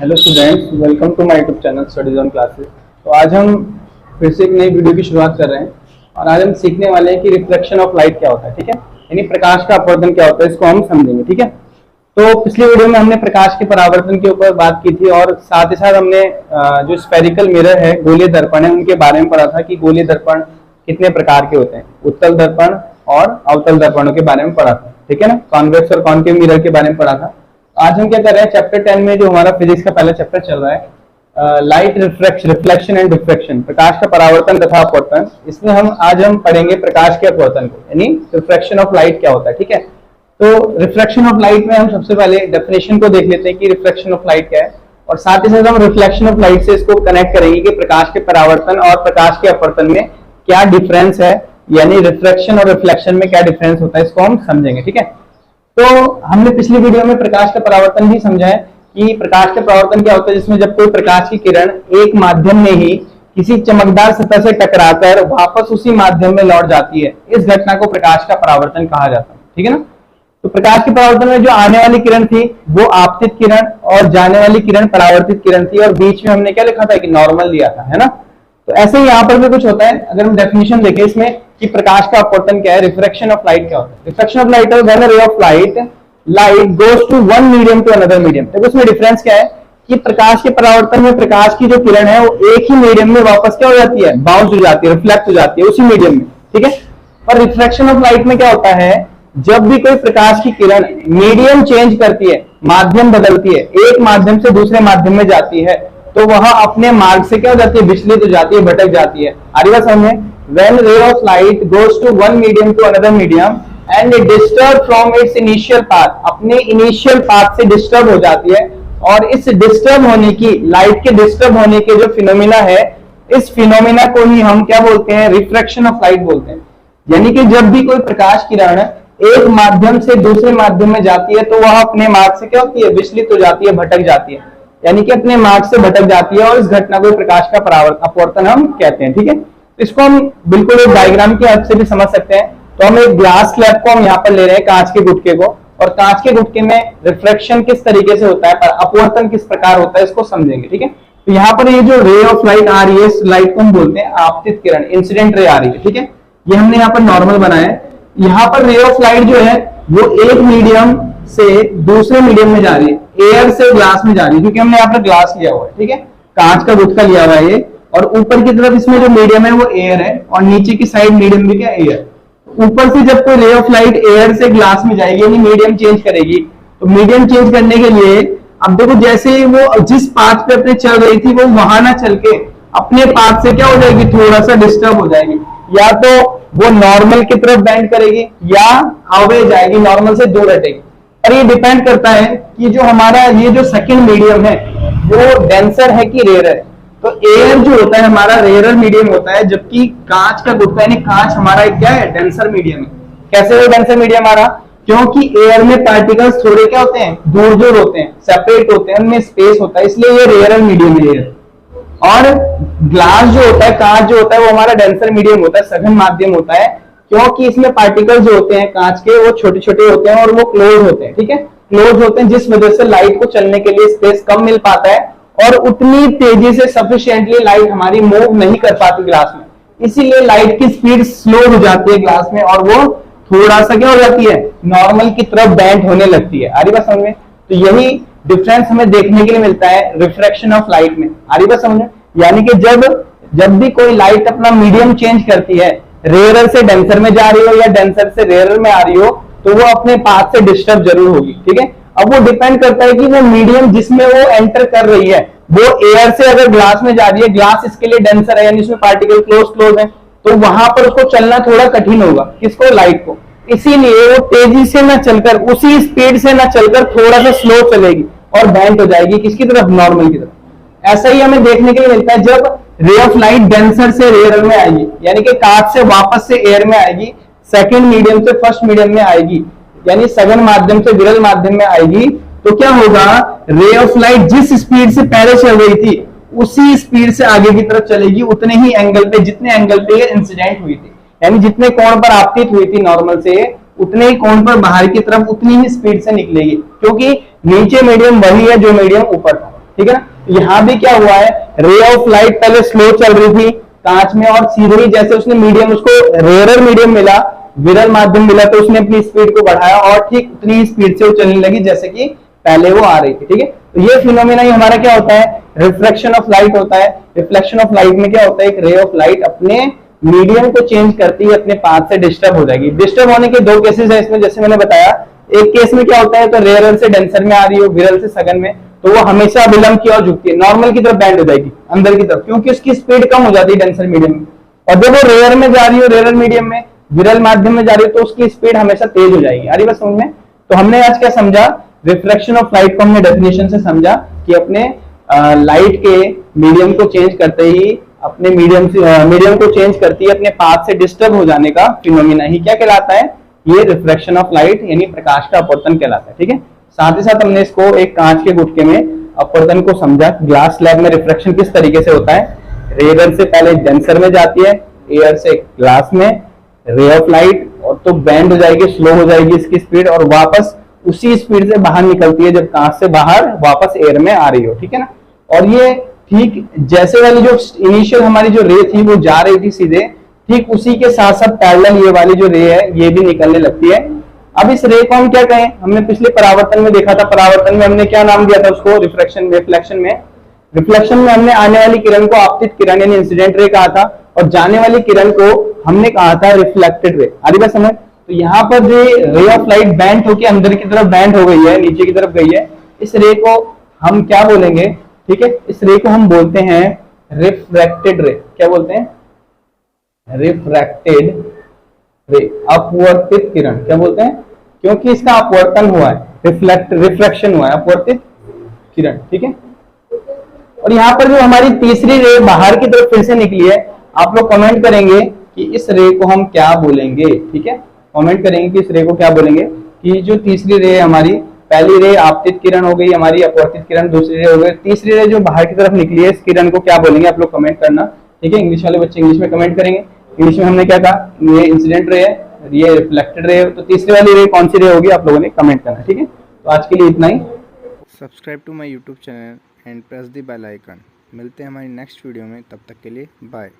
Hello students, welcome to my YouTube channel studies on classes. तो आज हम फिर से एक नई वीडियो की शुरुआत कर रहे हैं और आज हम सीखने वाले हैं कि रिफ्लेक्शन ऑफ लाइट क्या होता है। ठीक है, यानी प्रकाश का अपवर्तन क्या होता है, इसको हम समझेंगे। ठीक है, तो पिछली वीडियो में हमने प्रकाश के परावर्तन के ऊपर बात की थी और साथ ही साथ हमने जो स्फेरिकल मिरर है, गोलीय दर्पण है, उनके बारे में पढ़ा था कि गोलीय दर्पण कितने प्रकार के होते हैं, उत्तल दर्पण और अवतल दर्पणों के बारे में पढ़ा था। ठीक है ना, कॉन्वेक्स और कॉन्केव मिरर के बारे में पढ़ा था। आज हम क्या कर रहे हैं, चैप्टर 10 में जो हमारा फिजिक्स का पहला चैप्टर चल रहा है, लाइट रिफ्लेक्शन एंड डिफ्रेक्शन, प्रकाश का परावर्तन तथा अपवर्तन। इसमें आज हम पढ़ेंगे प्रकाश के अपवर्तन को, यानी रिफ्लेक्शन ऑफ लाइट क्या होता है। ठीक है, तो रिफ्लेक्शन ऑफ लाइट में हम सबसे पहले डेफिनेशन को देख लेते हैं कि रिफ्लेक्शन ऑफ लाइट क्या है, और साथ ही साथ हम रिफ्लेक्शन ऑफ लाइट से इसको कनेक्ट करेंगे कि प्रकाश के परावर्तन और प्रकाश के अपवर्तन में क्या डिफरेंस है, यानी रिफ्लेक्शन और रिफ्लेक्शन में क्या डिफरेंस होता है, इसको हम समझेंगे। ठीक है, तो हमने पिछली वीडियो में प्रकाश का परावर्तन ही समझा है कि प्रकाश का परावर्तन क्या होता है, जिसमें जब कोई प्रकाश की किरण एक माध्यम में ही किसी चमकदार सतह से टकराकर वापस उसी माध्यम में लौट जाती है, इस घटना को प्रकाश का परावर्तन कहा जाता है। ठीक है ना, तो प्रकाश के परावर्तन में जो आने वाली किरण थी वो आपतित किरण और जाने वाली किरण परावर्तित किरण थी, और बीच में हमने क्या लिखा था कि नॉर्मल लिया था, है ना। तो ऐसे ही यहाँ पर भी कुछ होता है। अगर हम डेफिनेशन देखें इसमें कि प्रकाश का अपवर्तन क्या है, रिफ्रैक्शन ऑफ लाइट क्या होता है। Refraction of light when a ray of light goes to one medium to another medium. देखो इसमें डिफरेंस क्या है कि प्रकाश के परावर्तन में प्रकाश की जो किरण है वो एक ही मीडियम में वापस क्या हो जाती है, बाउंस हो जाती है, रिफ्लेक्ट हो जाती है उसी मीडियम में। ठीक है, और रिफ्रैक्शन ऑफ लाइट में क्या होता है, जब भी कोई प्रकाश की किरण मीडियम चेंज करती है, माध्यम बदलती है, एक माध्यम से दूसरे माध्यम में जाती है, तो वह अपने मार्ग से क्या हो जाती है, विचलित हो जाती है, भटक जाती है। आ रही बात समझ में? When ray of light goes to one medium to another medium and it disturb from its initial path, अपने इनिशियल पाथ से डिस्टर्ब हो जाती है, और इस डिस्टर्ब होने की, लाइट के डिस्टर्ब होने के जो फिनोमिना है, इस फिनोमिना को ही हम क्या बोलते हैं, रिफ्रैक्शन ऑफ लाइट बोलते हैं। यानी कि जब भी कोई प्रकाश किरण एक माध्यम से दूसरे माध्यम में जाती है तो वह अपने मार्ग से क्या होती है, विचलित हो जाती है, भटक जाती है, यानी कि अपने मार्ग से भटक जाती है, और इस घटना को प्रकाश का अपवर्तन हम कहते हैं। ठीक है, इसको हम बिल्कुल एक डायग्राम की हेल्प से भी समझ सकते हैं। तो हम एक ग्लास स्लैब को हम यहाँ पर ले रहे हैं, कांच के गुटके को, और कांच के गुटके में रिफ्रैक्शन किस तरीके से होता है, पर अपवर्तन किस प्रकार होता है, इसको समझेंगे। ठीक है, तो यहाँ पर ये जो रे ऑफ लाइट आ रही है, इस लाइट को हम बोलते हैं आपतित किरण, इंसिडेंट रे आ रही है। ठीक है, ये हमने यहाँ पर नॉर्मल बनाया है। यहाँ पर रे ऑफ लाइट जो है वो एक मीडियम से दूसरे मीडियम में जा रही है, एयर से ग्लास में जा रही है, क्योंकि हमने यहाँ पर ग्लास लिया हुआ है। ठीक है, कांच का गुटका लिया हुआ है ये, और ऊपर की तरफ इसमें जो मीडियम है वो एयर है, और नीचे की साइड मीडियम भी क्या, एयर। ऊपर से जब कोई रे ऑफ लाइट एयर से ग्लास में जाएगी, यानी मीडियम चेंज करेगी, तो मीडियम चेंज करने के लिए अब देखो, जैसे ही वो जिस पाथ पे अपने चल रही थी वो वहां ना चल के अपने पाथ से क्या हो जाएगी, थोड़ा सा डिस्टर्ब हो जाएगी, या तो वो नॉर्मल की तरफ बेंड करेगी या अवे जाएगी, नॉर्मल से दूर हटेगी। और ये डिपेंड करता है कि जो हमारा ये जो सेकंड मीडियम है वो डेंसर है कि रेयर है। तो एयर जो होता है हमारा रेयर मीडियम होता है, जबकि कांच का गुटका यानी कांच हमारा एक क्या है, डेंसर मीडियम है। कैसे वो डेंसर मीडियम आ रहा, क्योंकि एयर में पार्टिकल्स थोड़े क्या होते हैं, दूर दूर होते हैं, सेपरेट होते हैं, उनमें स्पेस होता है, इसलिए ये रेयर मीडियम है। और ग्लास जो होता है, कांच जो होता है, वो हमारा डेंसर मीडियम होता है, सघन माध्यम होता है, क्योंकि इसमें पार्टिकल्स जो होते हैं कांच के वो छोटे छोटे होते हैं और वो क्लोज होते हैं। ठीक है, क्लोज होते हैं, जिस वजह से लाइट को चलने के लिए स्पेस कम मिल पाता है, और उतनी तेजी से सफिशिएंटली लाइट हमारी मूव नहीं कर पाती ग्लास में, इसीलिए लाइट की स्पीड स्लो हो जाती है ग्लास में, और वो थोड़ा सा क्या हो जाती है, नॉर्मल की तरफ बेंड होने लगती है। आ रही बात समझ में? तो यही डिफरेंस हमें देखने के लिए मिलता है रिफ्रैक्शन ऑफ लाइट में। आ रही बात समझ में? यानी कि जब भी कोई लाइट अपना मीडियम चेंज करती है, रेयरर से डेंसर में जा रही हो या डेंसर से रेयरर में आ रही हो, तो वो अपने पाथ से डिस्टर्ब जरूर होगी। ठीक है, अब वो डिपेंड करता है कि वो मीडियम जिसमें वो एंटर कर रही है, वो एयर से अगर ग्लास में जा रही है, ग्लास इसके लिए डेंसर है, यानी इसमें पार्टिकल क्लोज है, तो वहां पर उसको चलना थोड़ा कठिन होगा, किसको, लाइट को। इसीलिए वो तेजी से ना चलकर, उसी स्पीड से ना चलकर थोड़ा सा स्लो चलेगी और बेंड हो जाएगी, किसकी तरफ, नॉर्मल की तरफ। ऐसा ही हमें देखने के लिए मिलता है जब रे ऑफ लाइट डेंसर से रेयर में आएगी, यानी कि कांच से वापस से एयर में आएगी, सेकंड मीडियम से फर्स्ट मीडियम में आएगी, यानी सघन माध्यम से विरल माध्यम में आएगी, तो क्या होगा, रे ऑफ लाइट जिस स्पीड से पहले चल रही थी उसी स्पीड से आगे की तरफ चलेगी, उतने ही एंगल पे, जितने एंगल पे ये इंसिडेंट हुई थी, यानी जितने कोण पर आपतित हुई थी नॉर्मल से, उतने ही कोण पर बाहर की तरफ उतनी ही स्पीड से निकलेगी, क्योंकि नीचे मीडियम वही है जो मीडियम ऊपर था। ठीक है ना। यहाँ भी क्या हुआ है, रे ऑफ लाइट पहले स्लो चल रही थी कांच में, और सीधे ही जैसे उसने मीडियम, उसको रेयरर मीडियम मिला, विरल माध्यम मिला, तो उसने अपनी स्पीड को बढ़ाया और ठीक उतनी स्पीड से वो चलने लगी जैसे कि पहले वो आ रही थी। ठीक है, तो ये फिनोमेना ही हमारा क्या होता है, रिफ्लेक्शन ऑफ लाइट होता है। रिफ्लेक्शन ऑफ लाइट में क्या होता है, एक रे ऑफ लाइट अपने मीडियम को चेंज करती है, अपने पाथ से डिस्टर्ब हो जाएगी। डिस्टर्ब होने के दो केसेस है इसमें, जैसे मैंने बताया, एक केस में क्या होता है, तो रेयरर से डेंसर में आ रही हो, विरल से सघन में, तो वो हमेशा विलंब की ओर झुकती है, नॉर्मल की तरफ बैंड हो जाएगी अंदर की तरफ, क्योंकि उसकी स्पीड कम हो जाती है डेंसर मीडियम में। और जब वो रेयर में जा रही हो, रेयर मीडियम में, विरल माध्यम में जा रही हो, तो उसकी स्पीड हमेशा तेज हो जाएगी। आ रही बात समझ में। तो हमने आज क्या समझा, रिफ्लेक्शन ऑफ लाइट को हमने डेफिनेशन से समझा कि अपने लाइट के मीडियम को चेंज करते ही, अपने मीडियम को चेंज करती है, अपने पाथ से डिस्टर्ब हो जाने का फिनोमिना ही क्या कहलाता है, ये रिफ्लेक्शन ऑफ लाइट यानी प्रकाश का अपवर्तन कहलाता है। ठीक है, साथ ही साथ हमने इसको एक कांच के गुटके में अपवर्तन को समझा, ग्लास स्लैब में रिफ्लेक्शन किस तरीके से होता है, रेयर से पहले डेंसर में जाती है, एयर से ग्लास में, रे ऑफ लाइट, और तो बैंड हो जाएगी, स्लो हो जाएगी इसकी स्पीड, और वापस उसी स्पीड से बाहर निकलती है जब कांच से बाहर वापस एयर में आ रही हो। ठीक है ना, और ये ठीक जैसे वाली जो इनिशियल हमारी जो रे थी वो जा रही थी सीधे, ठीक उसी के साथ साथ पैरेलल ये वाली जो रे है ये भी निकलने लगती है। अब इस रे को हम क्या कहें, हमने पिछले परावर्तन में देखा था, परावर्तन में हमने क्या नाम दिया था उसको, रिफ्लेक्शन में। रिफ्लेक्शन में हमने आने वाली किरण को आपतित किरण यानी इंसिडेंट रे कहा था, और जाने वाली किरण को हमने कहा था रिफ्लेक्टेड रे। आ रही बात समझ। तो यहाँ पर जो रे ऑफ लाइट बैंड होकर अंदर की तरफ बैंड हो गई है, नीचे की तरफ गई है, इस रे को हम क्या बोलेंगे, ठीक है, इस रे को हम बोलते हैं रिफ्रैक्टेड रे। क्या बोलते हैं, रिफ्रैक्टेड रे, अपवर्तित किरण। क्या बोलते हैं, क्योंकि इसका अपवर्तन हुआ है, रिफ्लेक्शन हुआ है, अपवर्तित किरण। ठीक है, और यहाँ पर जो हमारी तीसरी रे बाहर की तरफ फिर से निकली है, आप लोग कमेंट करेंगे कि इस रे को हम क्या बोलेंगे। ठीक है, कमेंट करेंगे कि इस रे को क्या बोलेंगे, कि जो तीसरी रे हमारी, पहली रे आपतित किरण हो गई हमारी, अपवर्तित किरण दूसरी रे हो गई, तीसरी रे जो बाहर की तरफ निकली है, इस किरण को क्या बोलेंगे, आप लोग कमेंट करना। ठीक है, इंग्लिश वाले बच्चे इंग्लिश में कमेंट करेंगे। इंग्लिश में हमने क्या कहा, ये इंसिडेंट रे है, ये रिफ्लेक्टेड रे है, तो तीसरी वाली रे कौन सी रे होगी, आप लोगों ने कमेंट करना। ठीक है, तो आज के लिए इतना ही। Subscribe to my YouTube channel and press the bell icon. मिलते हैं हमारी नेक्स्ट वीडियो में, तब तक के लिए बाय।